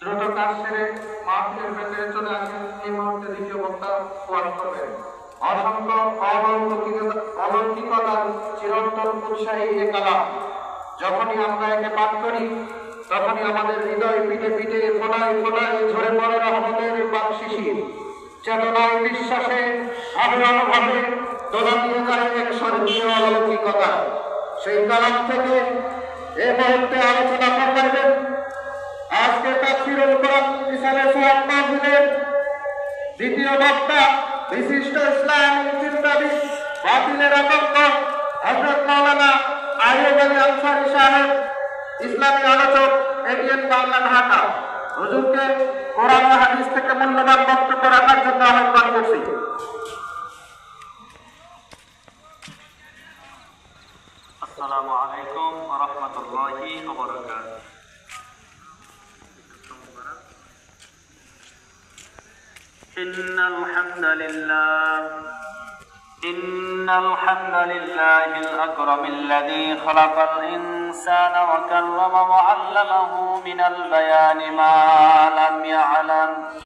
দ্রুত কাজ সেরে মাহফিলের ভেতরে চলে আসেন। এই মুহূর্তে দ্বিতীয় বক্তা ওয়াজ করবেন। অসংখ্য অলৌকিকতার চিরন্তন উৎসাহী এ কালাম। যখনই আমরা একে পাঠ করি তখনই আমাদের হৃদয় পিঠে পিঠে ফোলায় ফোলায় ঝরে পড়ে রহমতের বাকশিশির। চেতনায় বিশ্বাসে অনুভবে দোলা দিয়ে যায় এক স্বর্গীয় অলৌকিকতা। সেই কালাম থেকে এ মুহূর্তে আলোচনা করবেন আজকে তাফসীরুল কোরআন মিসালে সোয়াব মাহফিলের দ্বিতীয় বক্তা, বিশিষ্ট ইসলামী চিন্তাবিদ, বাতিলের আতঙ্ক হযরত মাওলানা আইয়ুব আলী আনসারী সাহেব, ইসলামী আলোচক, এটিএন বাংলা, ঢাকা। হুজুরকে কোরআন ও হাদিস থেকে মূল্যবান বক্তব্য রাখার জন্য আহ্বান করছি। আসসালামু আলাইকুম ওয়া রাহমাতুল্লাহি ওয়া বারাকাতুহু। إن الحمد لله الأكرم الذي خلق الإنسان وكرم وعلمه من البيان ما لم يعلم